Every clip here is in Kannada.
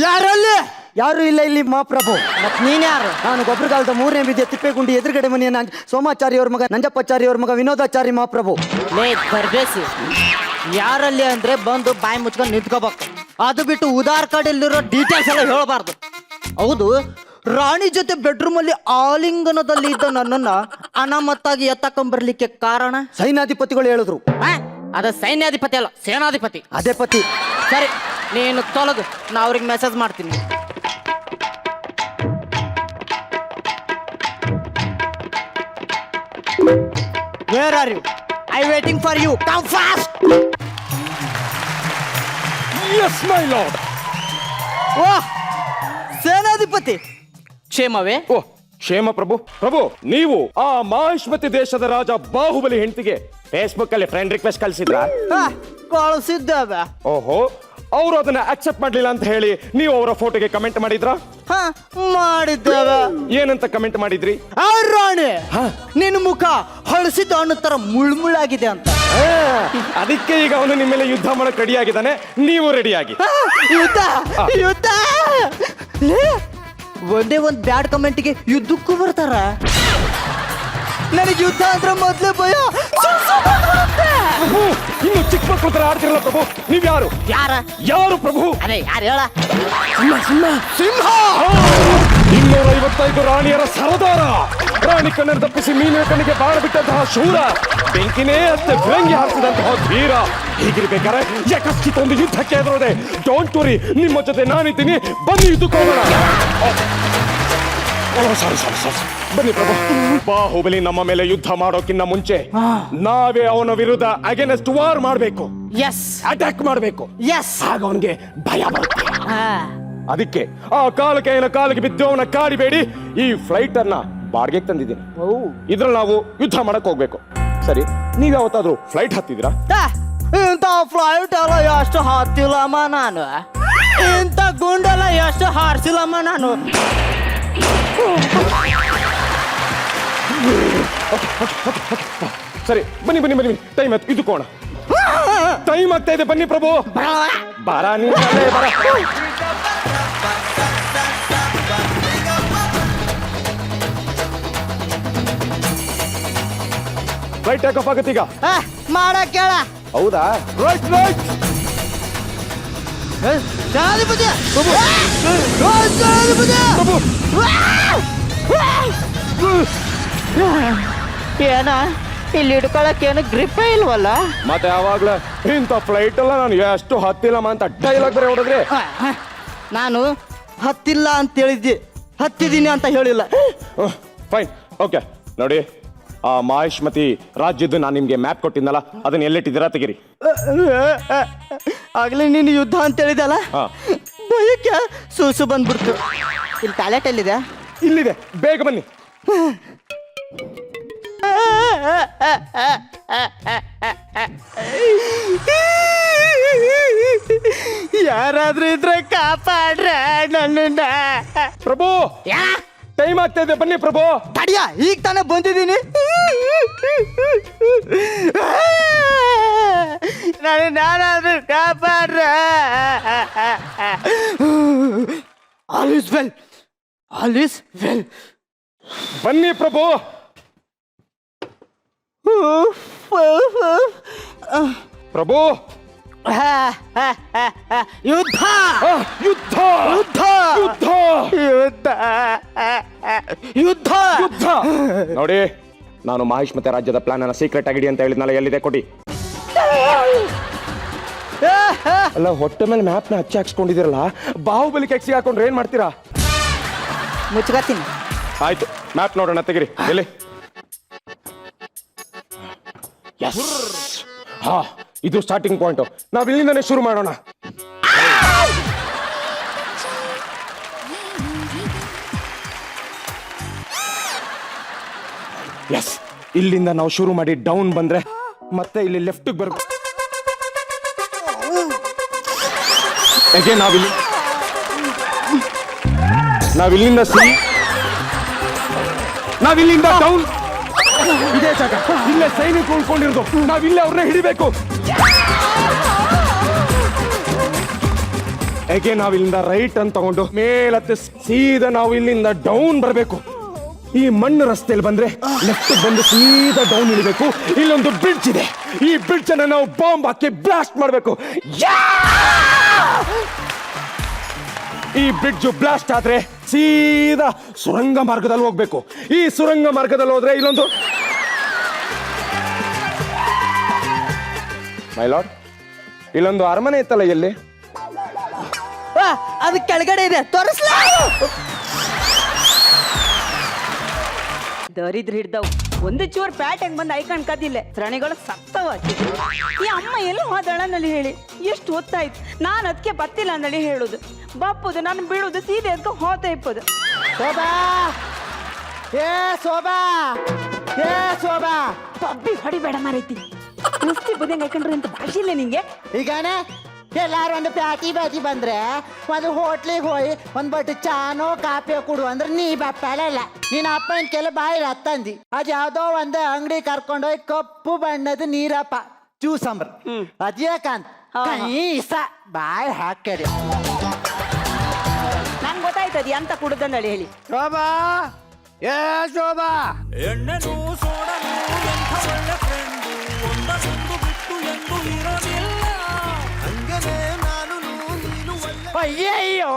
ಯಾರಲ್ಲಿ? ಯಾರು ಇಲ್ಲ ಇಲ್ಲಿ ಮಹಾಪ್ರಭು. ಮತ್ ನೀನ್ ಯಾರು? ನಾನು ಗೊಬ್ಬರಗಾಲದ 3ನೇ ಬೀದಿಯ ತಿಪ್ಪೇಗುಂಡಿ ಎದುರುಗಡೆ ಮನೆಯ ಸೋಮಾಚಾರಿ ಅವ್ರ ಮಗ ನಂಜಪ್ಪಾಚಾರಿ ಅವ್ರ ಮಗ ವಿನೋದಾಚಾರಿ ಮಹಾಪ್ರಭು. ಲೇ ಬರ್ಬೇಸಿ, ಯಾರಲ್ಲಿ ಅಂದ್ರೆ ಬಂದು ಬಾಯಿ ಮುಚ್ಕೊಂಡು ನಿಂತ್ಕೋಬೇಕು. ಅದು ಬಿಟ್ಟು ಉದಾರ್ ಕಡೆಯಲ್ಲಿರೋ ಡೀಟೇಲ್ಸ್ ಎಲ್ಲ ಹೇಳಬಾರ್ದು. ಹೌದು, ರಾಣಿ ಜೊತೆ ಬೆಡ್ರೂಮ್ ಅಲ್ಲಿ ಆಲಿಂಗನದಲ್ಲಿ ಇದ್ದ ನನ್ನನ್ನ ಅನಾಮತ್ತಾಗಿ ಎತ್ತಕೊಂಬರ್ಲಿಕ್ಕೆ ಕಾರಣ? ಸೈನ್ಯಾಧಿಪತಿಗಳು ಹೇಳಿದ್ರು. ಅದ ಸೈನ್ಯಾಧಿಪತಿ ಅಲ್ಲ, ಸೇನಾಧಿಪತಿ. ಅದೇ ಪತಿ. ಸರಿ, ನೀನು ತೊಲಗು, ನಾ ಅವ್ರಿಗೆ ಮೆಸೇಜ್ ಮಾಡ್ತೀನಿ. Where are you? I'm waiting for you. Come fast. Yes, my lord. ಓಹ್, ಸೇನಾಧಿಪತಿ ಕ್ಷೇಮವೇ? ಓ ಕ್ಷೇಮ ಪ್ರಭು. ಪ್ರಭು, ನೀವು ಆ ಮಾಹಿಷ್ಮತಿ ದೇಶದ ರಾಜ ಬಾಹುಬಲಿ ಹೆಂಡತಿಗೆ ಫೇಸ್ಬುಕ್ ಅಲ್ಲಿ ಫ್ರೆಂಡ್ ರಿಕ್ವೆಸ್ಟ್ ಕಳಿಸಿದ್ರ? ಕಳಿಸಿದ್ದೇವೆ. ಓಹೋ, ಅವರು ಅದನ್ನ ಅಕ್ಸೆಪ್ಟ್ ಮಾಡ್ಲಿಲ್ಲ ಅಂತ ಹೇಳಿ ನೀವು ಅವರ ಫೋಟೋಗೆ ಕಮೆಂಟ್ ಮಾಡಿದ್ರ? ಮಾಡಿದ್ದೇವೆ. ಏನಂತ ಕಮೆಂಟ್ ಮಾಡಿದ್ರಿ? ರಾಣಿ, ನಿನ್ನ ಮುಖ ಹಳಸಿದ ಅನ್ನೋ ತರ ಮುಳ್ಮುಳ್ಳಾಗಿದೆ ಅಂತ. ಅದಕ್ಕೆ ಈಗ ಅವನು ನಿಮ್ಮ ಮೇಲೆ ಯುದ್ಧ ಮಾಡಕ್ ರೆಡಿ ಆಗಿದ್ದಾನೆ, ನೀವು ರೆಡಿ ಆಗಿ. ಯುದ್ಧ ಯುದ್ಧ. ಒಂದೇ ಒಂದ್ ಬ್ಯಾಡ್ ಕಮೆಂಟ್ಗೆ ಯುದ್ಧಕ್ಕೂ ಬರ್ತಾರ? ನನಗೆ ಯುದ್ಧ ಅಂದ್ರೆ ಮೊದ್ಲೇ ಭಯ. ಇನ್ನು ಚಿಕ್ಕ ಮಕ್ಕಳ ತರ ಆಡ್ತಿರಲ್ಲ ಪ್ರಭು. ನೀವ್ ಯಾರು? ಯಾರು ಪ್ರಭು? ಅದೇ ಯಾರು ಹೇಳ? ಸಿಂಹ. 255 ರಾಣಿಯರ ಸರದಾರ, ರಾಣಿ ಕಣ್ಣನ್ನು ತಪ್ಪಿಸಿ ಮೀನಿನ ಕಣ್ಣಿಗೆ ಬಾಣ ಬಿಟ್ಟಂತಹ ಶೂರ, ಬೆಂಕಿನೇ ಅಷ್ಟೇ ಫಿರಂಗಿ ಹಾರಿಸಿದಂತಹ ಧೀರ. ಹೀಗಿರ್ಬೇಕಾರೆ ಯಾಕಷ್ಟಿತ ಒಂದು ಯುದ್ಧಕ್ಕೆ ಎದುರೋದೆ? ಡೋಂಟ್ ವರಿ, ನಿಮ್ಮ ಜೊತೆ ನಾನಿದ್ದೀನಿ, ಬನ್ನಿ ಯುದ್ಧಕ್ಕೆ ಹೋಗೋಣ. ಸಾರಿ, ಬನ್ನಿ ಪ್ರಭು. ಬಾಹುಬಲಿ ನಮ್ಮ ಮೇಲೆ ಯುದ್ಧ ಮಾಡೋಕ್ಕಿಂತ ಮುಂಚೆ ನಾವೇ ಅವನ ವಿರುದ್ಧ ಅಗೇನೆಸ್ಟ್ ವಾರ್ ಮಾಡಬೇಕು. ಅಟ್ಯಾಕ್ ಮಾಡಬೇಕು. ಆಗ ಅವನಿಗೆ ಭಯ ಬರುತ್ತೆ. ಅದಕ್ಕೆ ಆ ಕಾಲಿಗೆ ಬಿದ್ದು ಅವನ ಕಾಡಿಬೇಡಿ. ಈ ಫ್ಲೈಟ್ ಅನ್ನ ಬಾಡಿಗೆಗೆ ತಂದಿದ್ದೀನಿ. ಇದ್ರಲ್ಲಿ ನಾವು ಯುದ್ಧ ಮಾಡಕ್ ಹೋಗ್ಬೇಕು. ಸರಿ, ನೀವ್ ಯಾವತ್ತಾದ್ರೂ ಫ್ಲೈಟ್ ಹತ್ತಿದ್ರಾ? ಇಂಥ ಫ್ಲೈಟ್ ಎಲ್ಲ ಎಷ್ಟು ಹತ್ತಿಲ್ಲಮ್ಮ ನಾನು. ಇಂಥ ಗುಂಡೆಲ್ಲ ಎಷ್ಟು ಹಾರಿಸಿಲ್ಲಮ್ಮ ನಾನು. ಸರಿ, ಬನ್ನಿ ಟೈಮ್ ಆಯ್ತು, ಇದಕ್ಕೋಣ. ಟೈಮ್ ಆಗ್ತಾ ಇದೆ, ಬನ್ನಿ ಪ್ರಭು. ಬಾರ ನೀ ಬರ. ಫ್ಲೈಟ್ ಟೇಕ್ ಆಫ್ ಆಗತ್ತೀಗ. ಮಾಡಕ್ ಕೇಳ. ಹೌದಾ? ರೈಟ್. ಏನ ಇಲ್ಲಿ ಹಿಡ್ಕೊಳಕ್ ಏನು ಗ್ರಿಪ್ಪೇ ಇಲ್ವಲ್ಲ? ಮತ್ತೆ ಯಾವಾಗ್ಲೇ ಇಂಥ ಫ್ಲೈಟ್ ಎಲ್ಲ ನಾನು ಎಷ್ಟು ಹತ್ತಿಲ್ಲಮ್ಮ ಅಂತ ಡೈಲಾಗ್ ಬೇರೆ ಹೊಡೆದ್ರೆ. ನಾನು ಹತ್ತಿಲ್ಲ ಅಂತ ಹೇಳಿದ್ದೆ, ಹತ್ತಿದ್ದೀನಿ ಅಂತ ಹೇಳಿಲ್ಲ. Fine, okay. ನೋಡಿ, ಆ ಮಾಹಿಷ್ಮತಿ ರಾಜ್ಯದ್ದು ನಾನು ನಿಮ್ಗೆ ಮ್ಯಾಪ್ ಕೊಟ್ಟಿದ್ದಲ್ಲ, ಅದನ್ನ ಎಲ್ಲಿಟ್ಟಿದ್ದೀರಾ ತೆಗಿರಿ. ಆಗ್ಲೇ ನೀನು ಯುದ್ಧ ಅಂತ ಹೇಳಿದಲ್ಲ, ಭಯಕ್ಕೆ ಸೂಸು ಬಂದ್ಬಿಡ್ತು. ಇಲ್ಲಿ ಟಾಯ್ಲೆಟ್ ಎಲ್ಲಿದೆ? ಇಲ್ಲಿದೆ, ಬೇಗ ಬನ್ನಿ. ಯಾರಾದ್ರೂ ಇದ್ರೆ ಕಾಪಾಡ್ರೆ ನನ್ನನ್ನ. ಪ್ರಭು, ಟೈಮ್ ಆಗ್ತಾ ಇದೆ, ಬನ್ನಿ ಪ್ರಭು. ತಡಿಯ, ಈಗ ತಾನೇ ಬಂದಿದ್ದೀನಿ. ನಾನಾದ್ರೂ ಕಾಪಾಡ್ರೆ. All is well. ಬನ್ನಿ ಪ್ರಭು. ಪ್ರಭು, ಯುದ್ಧ. ನೋಡಿ, ನಾನು ಮಾಹಿಷ್ಮತಿ ರಾಜ್ಯದ ಪ್ಲಾನ್ ಅನ್ನ ಸೀಕ್ರೆಟ್ ಆಗಿಡಿ ಅಂತ ಹೇಳಿದ್ನಲ್ಲ, ಎಲ್ಲಿದೆ ಕೊಡಿ. ಅಲ್ಲ, ಹೊಟ್ಟೆ ಮೇಲೆ ಮ್ಯಾಪ್ ನ ಹಚ್ಚಿ ಹಾಕ್ಸ್ಕೊಂಡಿದಿರಲ್ಲ, ಬಾಹುಬಲಿ ಕೆಕ್ಸಿ ಹಾಕೊಂಡ್ರೆ ಏನ್ ಮಾಡ್ತೀರಾ? ಮುಚ್ಕತ್ತೀನಿ. ಆಯ್ತು, ಮ್ಯಾಪ್ ನೋಡೋಣ, ತೆಗಿರಿ. ಎಲ್ಲಿ? ಇದು ಸ್ಟಾರ್ಟಿಂಗ್ ಪಾಯಿಂಟ್. ನಾವ್ ಇಲ್ಲಿಂದನೇ ಶುರು ಮಾಡೋಣ. ಎಸ್, ಇಲ್ಲಿಂದ ನಾವು ಶುರು ಮಾಡಿ ಡೌನ್ ಬಂದ್ರೆ ಮತ್ತೆ ಇಲ್ಲಿ ಲೆಫ್ಟ್ ಬರ್ಬೇಕು. ನಾವಿಲ್ಲಿಂದ ನಾವಿಲ್ಲಿಂದ ಡೌನ್. ಇದೇ ಜಾಗ, ಇಲ್ಲೇ ಸೈನಿಕ ಉಳ್ಕೊಂಡಿರೋದು. ನಾವಿಲ್ಲೇ ಅವ್ರನ್ನ ಹಿಡಿಬೇಕು. ಹೇಗೆ ನಾವು ಇಲ್ಲಿಂದ ರೈಟ್ ಅಂತ ತಗೊಂಡು ಮೇಲತ್ತೆ ಸೀದಾ ನಾವು ಇಲ್ಲಿಂದ ಡೌನ್ ಬರಬೇಕು. ಈ ಮಣ್ಣು ರಸ್ತೆಯಲ್ಲಿ ಬಂದ್ರೆ ಲೆಫ್ಟ್ ಬಂದು ಸೀದಾ ಡೌನ್ ಇಳಿಬೇಕು. ಇಲ್ಲೊಂದು ಬ್ರಿಡ್ಜ್ ಇದೆ, ಈ ಬ್ರಿಡ್ಜ್ ಅನ್ನ ನಾವು ಬಾಂಬ್ ಹಾಕಿ ಬ್ಲಾಸ್ಟ್ ಮಾಡಬೇಕು. ಈ ಬ್ರಿಡ್ಜ್ ಬ್ಲಾಸ್ಟ್ ಆದ್ರೆ ಸೀದಾ ಸುರಂಗ ಮಾರ್ಗದಲ್ಲಿ ಹೋಗ್ಬೇಕು. ಈ ಸುರಂಗ ಮಾರ್ಗದಲ್ಲಿ ಹೋದ್ರೆ ಇಲ್ಲೊಂದು ಮೈ ಲಾರ್ಡ್, ಇಲ್ಲೊಂದು ಅರಮನೆ ಇತ್ತಲ್ಲ, ಎಲ್ಲಿ? ಅದು ಕೆಳಗಡೆ ಇದೆ, ತೋರಿಸ್ಲ. ದರಿದ್ರ ಹಿಡ್ದವು ಒಂದು ಚೂರ್ ಪ್ಯಾಟ್ ಹೆಂಗ್ ಬಂದು ಐಕಣ್ ಕದಿಲ್ಲ ಪ್ರಾಣಿಗಳು ಸತ್ತವ. ಈ ಅಮ್ಮ ಎಲ್ಲ ಹೋದಳನಲ್ಲಿ ಹೇಳಿ ಎಷ್ಟು ಹೊತ್ತಾಯ್ತು. ನಾನು ಅದಕ್ಕೆ ಬತ್ತಿಲ್ಲ ಅಂದಳಿ ಹೇಳುದು ಬಪ್ಪುದು ನಾನು ಬೀಳುದು ಸೀದೆ ಅದಕ್ಕೆ ಹೋತ ಇಪ್ಪದು. ಶೋಭಾ, ಏ ಶೋಭಾ, ಏ ಶೋಭಾ, ಪಬ್ಬಿ ಹೊಡಿಬೇಡ ಮಾರೈತಿ. ಮುಸ್ತಿ ಬುದಂಗ ಐಕಂಡ್ರಿ ಅಂತ ಭಾಷೆ ಇಲ್ಲ ನಿಂಗೆ. ಈಗಾನೆ ಎಲ್ಲಾರು ಒಂದು ಪ್ಯಾಟಿ ಬಾಜಿ ಬಂದ್ರೆ ಒಂದು ಹೋಟ್ಲಿಗೆ ಹೋಗಿ ಒಂದ್ ಬಟ್ ಚಾನೋ ಕಾಫಿಯೋ ಕೊಡು ಅಂದ್ರೆ ನೀ ಬಪ್ಪಲ್ಲ. ನೀನ್ ಅಪ್ಪನ ಕೆಲ ಬಾಯಿ ಹತ್ತಂದಿ ಅದ್ ಯಾವ್ದೋ ಒಂದು ಅಂಗಡಿ ಕರ್ಕೊಂಡೋಗಿ ಕಪ್ಪು ಬಣ್ಣದ ನೀರಪ್ಪ ಜ್ಯೂಸ್ ಅಂಬ್ರ ಅದ್ಯಾಕಂತ ಕೈಸ ಬಾಯಿ ಹಾಕ್ಯಾರಿ. ನಂಗೆ ಗೊತ್ತಾಯ್ತದ ಎಂತ ಕುಡುದಂದಳಿ ಹೇಳಿ. ಶೋಭಾ, ಏ ಶೋಭಾ, ಎಣ್ಣೆನು ಸೋಡನು ಎಂಥ ಒಳ್ಳೆ ಫ್ರೆಂಡು, ಒಂದೊಂದು ಬಿಟ್ಟು ಎಂದು ಇರೋದಿಲ್ಲ. ಹಂಗನೇ ನಾನು ನೀನು ಒಳ್ಳೆ. ಅಯ್ಯಯ್ಯೋ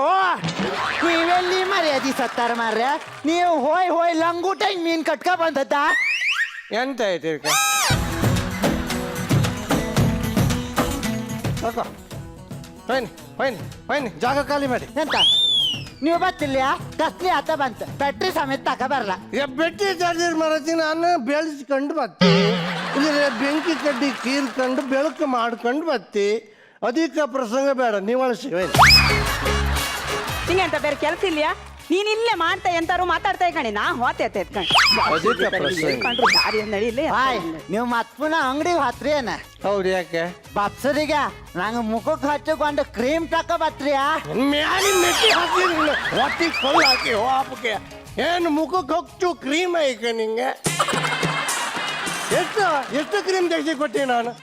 ನೀವೆಲ್ಲಿ ಮರ್ಯಾದಿ ಸತ್ತಾರ ಮಾರ್ರೆ. ನೀವು ಹೋಯ್ ಹೋಯ್ ಲಂಗೂಟ ಮೀನ್ ಕಟ್ಕ ಬಂದದ್ದ. ಎಂತ ಐತಿ ಬನ್ನಿ ಜಾಗ ಖಾಲಿ ಮಾಡಿ. ಎಂತ ನೀವು ಬತ್ತಿಲ್ಲ ಕಸ್ಲಿ ಆತ ಬಂತ ಬ್ಯಾಟ್ರಿ ಸಮೇತ ತಕ ಬರಲ್ಲ. ಈಗ ಬೆಟ್ಟಿ ಚಾರ್ಜರ್ ಮರತಿ ನಾನು ಬೆಳೆಸ್ಕೊಂಡು ಬತ್ತಿ, ಇದ್ರೆ ಬೆಂಕಿ ಕಡ್ಡಿ ಕೀರ್ಕೊಂಡು ಬೆಳಕು ಮಾಡ್ಕೊಂಡು ಬತ್ತಿ. ಅಧಿಕ ಪ್ರಸಂಗ ಬೇಡ, ನೀವು ಅಳಿಸಿ. ಹಿಂಗೆ ಅಂತ ಬೇರೆ ಕೆಲಸ ಇಲ್ಯಾ? ನೀನ್ ಇಲ್ಲೇ ಮಾಡ್ತಾ ಎಂತಾರು ಮಾತಾಡ್ತಾ ಕಣಿ. ನಾ ಹೋತೆ ಎತ್ಕೊಂಡ್ರು ದಾರಿ ಅಂದಳಿ ಇಲ್ಲೇ. ಹಾಯ್ ನೀವು ಮತ್ ಪುನಃ ಅಂಗಡಿಗೆ ಹತ್ರಿ ಏನ? ಹೌದು, ಯಾಕೆ? ಬಪ್ಸರಿಗ ನಂಗೆ ಮುಖಕ್ಕೆ ಹಚ್ಚಕೊಂಡು ಕ್ರೀಮ್ ತಕ ಬತ್ರಿಯಾ? ಮ್ಯಾಲಿ ಮೆಟ್ಟಿ ಹಾಕಿ ಹೊಟ್ಟಿಗೆ ಕಲ್ಲು ಹಾಕಿ ಹೋಪಕ್ಕೆ ಏನು ಮುಖಕ್ಕೆ ಹೊಚ್ಚು ಕ್ರೀಮ್ ಐಕ ನಿಂಗೆ. ಎಷ್ಟು ಎಷ್ಟು ಕ್ರೀಮ್ ತೆಗೆಸಿ ಕೊಟ್ಟಿ ನಾನು?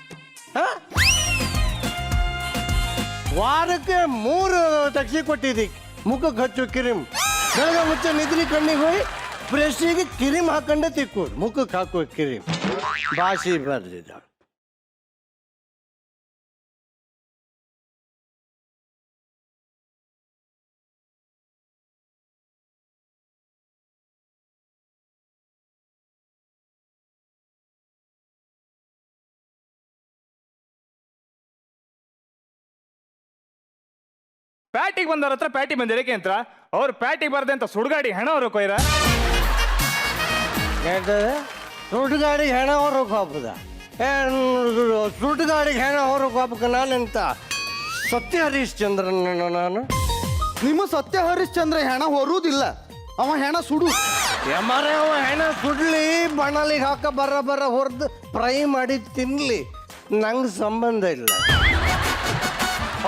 ವಾರಕ್ಕೆ 3 ತೆಗೆಸಿ ಕೊಟ್ಟಿದ್ದಿ ಮುಖಕ್ಕೆ ಹಚ್ಚು ಕ್ರೀಮ್. ಬೆಳಗ್ಗೆ ಮುಂಚೆ ನಿದ್ರಿ ಕಣ್ಣಿಗೆ ಹೋಗಿ ಬ್ರಷ್ಗೆ ಕ್ರೀಮ್ ಹಾಕೊಂಡೆ ತಿಕ್ಕೋದು, ಮುಖಕ್ಕೆ ಹಾಕೋ ಕ್ರೀಮ್ ಭಾಷೆ ಬರ್ದಿದ್ದ. ಪ್ಯಾಟಿಗೆ ಬಂದವ್ರ ಹತ್ರ ಪ್ಯಾಟಿ ಬಂದಿರಕ್ಕೆ ಅಂತ ಅವ್ರು ಪ್ಯಾಟಿಗೆ ಬರ್ದೆ ಅಂತ ಸುಡ್ಗಾಡಿ ಹೆಣ ಅವರು ಕೊಯ್ರ. ಸುಡ್ಗಾಡಿಗೆ ಹೆಣ ಹೊರಗೆ ಹೋಗ್ಬೋದ? ಸುಡ್ಗಾಡಿಗೆ ಹೆಣ ಹೊರಗೆ ಹೋಗ್ಬೇಕು ನಾನೆಂತ ಸತ್ಯ ಹರಿಶ್ಚಂದ್ರನ ನಾನು? ನಿಮ್ಮ ಸತ್ಯ ಹರಿಶ್ಚಂದ್ರ ಹೆಣ ಹೊರುವುದಿಲ್ಲ, ಅವ ಹೆಣ ಸುಡು. ಎಮ್ಮರೆ ಅವ ಹೆಣ ಸುಡ್ಲಿ, ಬಣಲಿಗೆ ಹಾಕ ಬರ ಹೊರದು ಫ್ರೈ ಮಾಡಿ ತಿನ್ಲಿ, ನಂಗೆ ಸಂಬಂಧ ಇಲ್ಲ.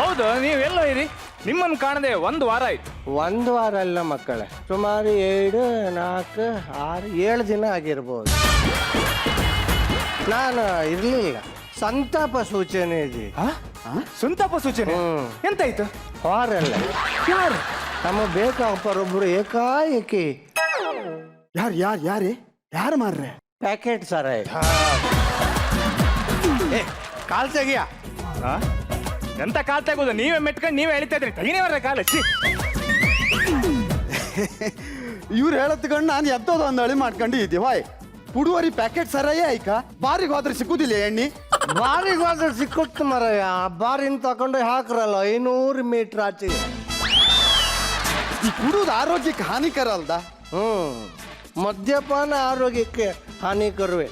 ಹೌದು, ನೀವೆಲ್ಲ ಇರಿ. ನಿಮ್ಮನ್ನು ಕಾಣದೆ 1 ವಾರ ಆಯ್ತು. 1 ವಾರ ಅಲ್ಲ ಮಕ್ಕಳೇ, ಸುಮಾರು 2, 4, 6, 7 ದಿನ ಆಗಿರ್ಬೋದು. ನಾನು ಇರ್ಲಿಲ್ಲ, ಸಂತಾಪ ಸೂಚನೆ ಇದೆ. ಸಂತಾಪ ಸೂಚನೆ ಎಂತಾಯ್ತು? ವಾರಲ್ಲ, ಯಾರು ನಮಗೆ ಬೇಕಾಪರೊಬ್ರು ಏಕಾಏಕಿ. ಯಾರು ಮಾರ್ರೆ? ಪ್ಯಾಕೆಟ್ ಸಾರಾಯಿ. ಕಾಲ್ ತೆಗಿಯ. ಎಂತ ಕಾಲ್ ತೆಗೋದು? ನೀವೇ ಮೆಟ್ಕೊಂಡು ನೀವೇ ಎಳಿತಾ ಇದ್ರಿ. ತೆಗಿನೇವರ ಕಾಲ ಇವ್ರು ಹೇಳತ್ಕೊಂಡು ನಾನು ಎದ್ದೋದು ಒಂದು ಅಳಿ ಮಾಡ್ಕೊಂಡು ಇದ್ದೀವಿ. ಹಾಯ್ ಪುಡುವರಿ ಪ್ಯಾಕೆಟ್ ಸರಾಯಿ ಆಯ್ಕ ಬಾರಿಗೆ ಹೋದ್ರೆ ಸಿಕ್ಕುದಿಲ್ಲ ಎಣ್ಣೆ. ಬಾರಿಗೆ ಹೋದ್ರೆ ಸಿಕ್ಕುತ್ತ ಮರಯ್ಯ. ಬಾರಿನ ತಗೊಂಡು ಹಾಕ್ರಲ್ಲ 500 ಮೀಟರ್ ಆಚೆ. ಈ ಕುಡುದು ಆರೋಗ್ಯಕ್ಕೆ ಹಾನಿಕರ ಅಲ್ದ? ಮದ್ಯಪಾನ ಆರೋಗ್ಯಕ್ಕೆ ಹಾನಿಕರವೇ.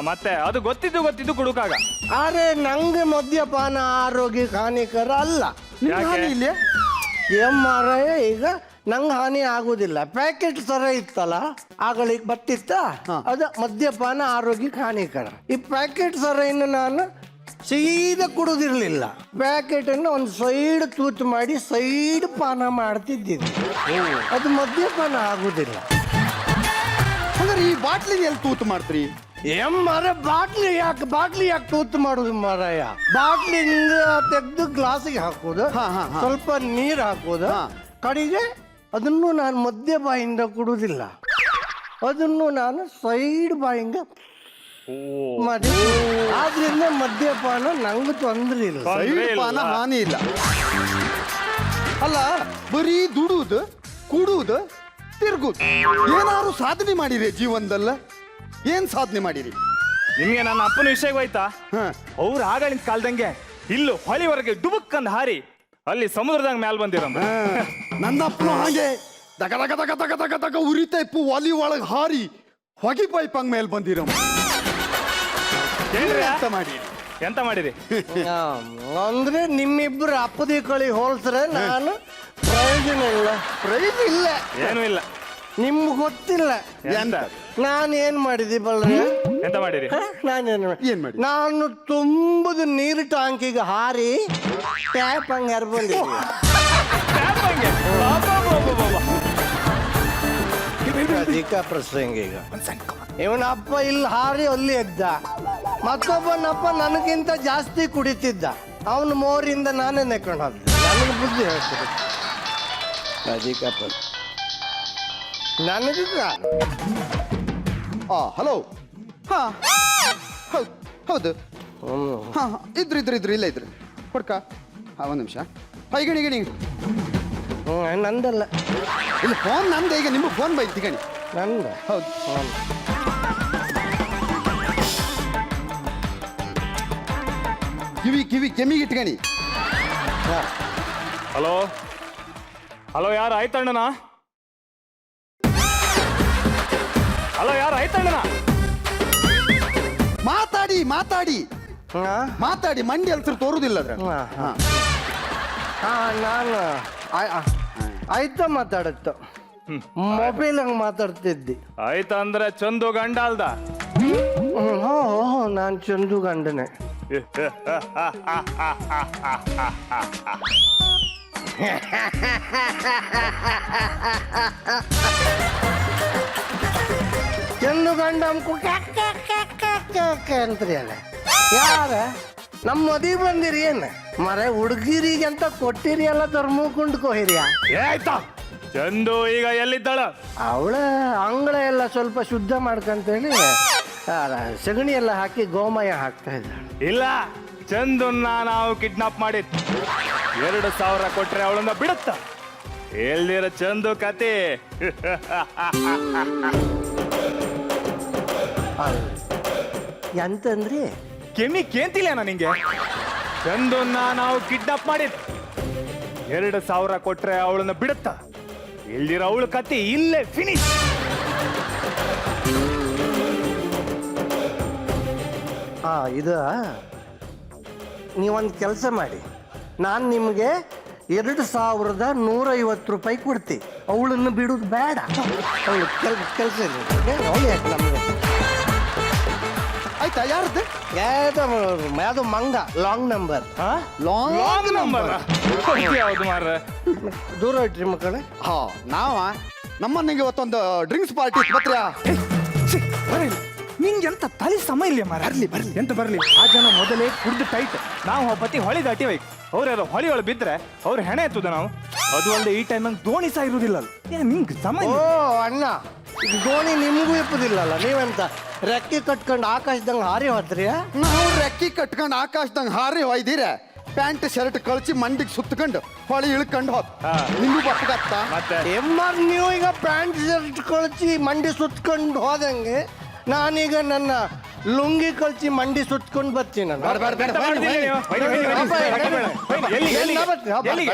ಮತ್ತೆ ಅದು ಗೊತ್ತಿದ್ದು ಕುಡುಕಾಗ. ಆದ್ರೆ ನಂಗೆ ಮದ್ಯಪಾನ ಆರೋಗ್ಯಕ್ಕೆ ಹಾನಿಕರ ಅಲ್ಲ. ಇಲ್ಲಿ ಮಾರಾಯ ಈಗ ನಂಗೆ ಹಾನಿ ಆಗುದಿಲ್ಲ. ಪ್ಯಾಕೆಟ್ ಸರ ಇತ್ತಲ್ಲ ಆಗಳಿಗೆ ಬತ್ತಿತ್ತ, ಅದು ಮದ್ಯಪಾನ ಆರೋಗ್ಯಕ್ಕೆ ಹಾನಿಕರ. ಈ ಪ್ಯಾಕೆಟ್ ಸರ ಇನ್ನು ನಾನು ಸೀದಾ ಕುಡುದಿರ್ಲಿಲ್ಲ. ಪ್ಯಾಕೆಟ್ ಅನ್ನು ಒಂದು ಸೈಡ್ ತೂತು ಮಾಡಿ ಸೈಡ್ ಪಾನ ಮಾಡ್ತಿದ್ದೀನಿ. ಅದು ಮದ್ಯಪಾನ ಆಗುದಿಲ್ಲ. ಹಾಗಾದ್ರೆ ಈ ಬಾಟ್ಲಿಗೆ ಎಲ್ಲಿ ತೂತು ಮಾಡ್ತೀರಿ? ಮರ ಬಾಟ್ಲಿ ಯಾಕೆ ತೂತು ಮಾಡುದು ಮಾರಾಯ? ಬಾಟ್ಲಿಂದ ತೆಗೆದು ಗ್ಲಾಸಿಗೆ ಹಾಕೋದು, ಸ್ವಲ್ಪ ನೀರು ಹಾಕೋದು, ಕಡೆಗೆ ಅದನ್ನು ನಾನು ಮಧ್ಯ ಬಾಯಿಂದ ಕುಡುವುದಿಲ್ಲ, ಅದನ್ನು ನಾನು ಸೈಡ್ ಬಾಯಿಂದ ಮಾಡಿ. ಆದ್ರಿಂದ ಮದ್ಯಪಾನ ನಂಗೆ ತೊಂದ್ರೆ ಇಲ್ಲ. ಪಾನ ಹಾನಿ ಇಲ್ಲ. ಅಲ್ಲ, ಬರೀ ದುಡುವುದು, ಕುಡುವುದು, ತಿರುಗುದು, ಏನಾದ್ರು ಸಾಧನೆ ಮಾಡಿರಿ ಜೀವನದಲ್ಲ? ಏನ್ ಸಾಧನೆ ಮಾಡಿರಿ? ನಿಮ್ಗೆ ನನ್ನ ಅಪ್ಪನ ವಿಷಯ ಹೋಯ್ತಾ? ಅವ್ರು ಆಗಳಿನ ಕಾಲ್ದಂಗೆ ಇಲ್ಲು ಹೊಳಿವರೆಗೆ ಡುಬುಕ್ಕಂದ್ ಹಾರಿ ಅಲ್ಲಿ ಸಮುದ್ರದಾಗ ಮ್ಯಾಲ್ ಬಂದಿರ. ನನ್ನ ಅಪ್ಪನು ಹಾಗೆ ದಗ ದಗ ದಗ ದಗ ದಗ ದಗ ಉರಿತಾ ಇಪ್ಪು ಒಲಿ ಒಳಗ್ ಹಾರಿ ಹೊಗೆ ಪೈಪಂಗ್ ಮೇಲೆ ಬಂದಿರ. ಎಂತ ಮಾಡಿರಿ? ಎಂತ ಮಾಡಿರಿ? ಅಂದ್ರೆ ನಿಮ್ಮಿಬ್ರು ಅಪ್ಪದಿ ಕಳಿ ಹೋಲ್ಸ್ರೆ ನಾನು ಪ್ರಯೋಜನ ಇಲ್ಲ. ಪ್ರಯೋಜನ ಇಲ್ಲ, ಏನೂ ಇಲ್ಲ. ನಿಮ್ಗೆ ಗೊತ್ತಿಲ್ಲ ಎಂತ? ನಾನು ಏನ್ ಮಾಡಿದಿ ಬಲ್ರಿ? ಎಂತ ಮಾಡಿರಿ? ಏನ್ ಮಾಡಿ? ನಾನು ತುಂಬುದು ನೀರು ಟಾಂಕಿಗೆ ಹಾರಿ ಟ್ಯಾಪ್ ಹಂಗ ಬಂದಿದ್ದೆ. ಅಧಿಕ ಪ್ರಸಂಗ. ಈಗ ಇವನ ಅಪ್ಪ ಇಲ್ಲಿ ಹಾರಿ ಅಲ್ಲಿ ಎದ್ದ, ಮತ್ತೊಬ್ಬನಪ್ಪ ನನಗಿಂತ ಜಾಸ್ತಿ ಕುಡಿತಿದ್ದ, ಅವನ ಮೋರಿಂದ ನಾನೇ ನೆಕೊಂಡು ಹೋದ. ನನಗೆ ಬುದ್ಧಿ ಹೇಳ್ತೀನಿ. ಅಧಿಕ ನನಗೆ ಹಲೋ. ಹಾ ಹೌದು. ಹಾ ಇದ್ರು ಇಲ್ಲ ಇದ್ರು ಕೊಡ್ಕ. ಒಂದ್ ನಿಮಿಷ. ಗಣಿ ಗಣಿ ನಂದಲ್ಲ, ಇಲ್ಲಿ ಫೋನ್ ನಂದೆ. ಈಗ ನಿಮ್ಮ ಫೋನ್ ಬೈತಿ ಗಣಿ. ನಂದ. ಹೌದು. ಕಿವಿ ಕೆಮ್ಮಿಗೆ ಇಟ್ಕಣಿ. ಹಲೋ ಹಲೋ, ಯಾರು ಆಯ್ತಣ್ಣನ? ಹಲೋ, ಯಾರು ಆಯ್ತಣ್ಣನ? ಮಾತಾಡಿ ಮಾತಾಡಿ ಮಾತಾಡಿ. ಮಂಡಿ ಅಲ್ಸರ್ ತೋರುದಿಲ್ಲ ಅದ್ರ. ನಾನು ಆಯ್ತಾ ಮಾತಾಡತ್ತು, ಮೊಬೈಲ್ ಹಂಗೆ ಮಾತಾಡ್ತಿದ್ದಿ. ಆಯ್ತಾ ಅಂದ್ರೆ ಚಂದು ಗಂಡ ಅಲ್ದ? ನಾನು ಚಂದು ಗಂಡನೆ. ಚಂದು ಗಂಡ ಅಂತ್ರಿ ಅಲ್ಲ. ಯಾರ ನಮ್ಮ ಮದುವೆ ಬಂದಿರಿ ಏನು ಮರ ಹುಡುಗಿರಿಗೆ ಅಂತ ಕೊಟ್ಟಿರಿ, ಎಲ್ಲ ಧರ್ಮಕೊಂಡು ಕೊಹಿರಿಯ? ಆಯ್ತಾ? ಚಂದು ಈಗ ಎಲ್ಲಿದ್ದಾಳ? ಅವಳ ಅಂಗಳ ಎಲ್ಲ ಸ್ವಲ್ಪ ಶುದ್ಧ ಮಾಡ್ಕಂತೇಳಿ ಸಗಣಿ ಎಲ್ಲ ಹಾಕಿ ಗೋಮಯ ಹಾಕ್ತಾ ಇದ್ದಾಳೆ. ಇಲ್ಲ, ಚಂದುನ್ನ ನಾವು ಕಿಡ್ನಾಪ್ ಮಾಡಿದ್. 2,000 ಕೊಟ್ರೆ ಅವಳನ್ನ ಬಿಡುತ್ತ. ಎಲ್ದಿರ ಚಂದು ಕತೆ. ಎಂತಂದ್ರಿ? ಕೆಮ್ಮಿ ಕೇಂತಿಲ್ಲ ನಿಂಗೆ? ಚಂದುನ್ನ ನಾವು ಕಿಡ್ನಾಪ್ ಮಾಡಿದ್. 2,000 ಕೊಟ್ರೆ ಅವಳನ್ನ ಬಿಡುತ್ತ. ಎಲ್ದಿರ ಅವಳ ಕತೆ ಇಲ್ಲೇ ಫಿನಿಶ್. ಇದು ನೀವೊಂದು ಕೆಲಸ ಮಾಡಿ, ನಾನು ನಿಮಗೆ 2,150 ರೂಪಾಯಿ ಕೊಡ್ತಿ. ಅವಳನ್ನು ಬಿಡುದು ಬೇಡ. ಅವಳು ಕೆಲಸ ಅವಳು ಯಾಕೆ ನಮಗೆ? ಆಯ್ತಾ? ಯಾರದ್ದು? ಯಾವುದು ಮಂಗ ಲಾಂಗ್ ನಂಬರ್. ಲಾಂಗ್ ನಂಬರ್ ಯಾವ್ದು ಮಾರ? ದೂರ ಇಟ್ರಿ ಮಕ್ಕಳೇ. ಹಾ, ನಮ್ಮನೆಗೆ ಇವತ್ತೊಂದು ಡ್ರಿಂಕ್ಸ್ ಪಾರ್ಟಿ ಬತ್ರ್ಯಾ? ನಿಂಗೆ ಎಂತ ತಲೆ ಸಮ ಇಲ್ಲ ಮಾರ. ಬರ್ಲಿ ಎಂತ ಬರ್ಲಿ. ಆ ಜನ ಮೊದಲೇ ಕುಡ್ದು ಟೈಟ್. ನಾವು ಪತಿ ಹೊಳಿ ದಾಟಿ ಹೋಯ್ತು. ಅವ್ರ್ಯಾರು ಹೊಳಿ ಒಳಗೆ ಬಿದ್ರೆ ಅವ್ರು ಹೆಣೆ ಎತ್ತುದ ನಾವು. ಅದು ಅಲ್ಲದೆ ಈ ಟೈಮ್ ದೋಣಿ ಸಹ ಇರುವುದಿಲ್ಲ. ನಿಂಗೆ ಸಮ ಓ ಅಣ್ಣ, ದೋಣಿ ನಿಮಗೂ ಇಪ್ಪದಿಲ್ಲಲ್ಲ. ನೀವೆಂತ ರೆಕ್ಕೆ ಕಟ್ಕೊಂಡು ಆಕಾಶದಂಗೆ ಹಾರಿ ಹೋದ್ರಿ? ನಾವು ರೆಕ್ಕಿ ಕಟ್ಕೊಂಡು ಆಕಾಶದಂಗೆ ಹಾರಿ ಒಯ್ದಿರ, ಪ್ಯಾಂಟ್ ಶರ್ಟ್ ಕಳ್ಸಿ ಮಂಡಿಗೆ ಸುತ್ತಕೊಂಡು ಹೊಳಿ ಇಳ್ಕೊಂಡು ಹೋದ್. ನಿಮಗೂ ಬಪ್ಪಗತ್ತ ಮತ್ತೆ ಎಮ್ಮರ್ ನೀವು ಈಗ ಪ್ಯಾಂಟ್ ಶರ್ಟ್ ಕಳ್ಸಿ ಮಂಡಿ ಸುತ್ಕೊಂಡು ಹೋದಂಗೆ ನಾನೀಗ ನನ್ನ ಲುಂಗಿ ಕಳ್ಸಿ ಮಂಡಿ ಸುತ್ಕೊಂಡು ಬರ್ತೀನಿ. ಎಲ್ಲಿ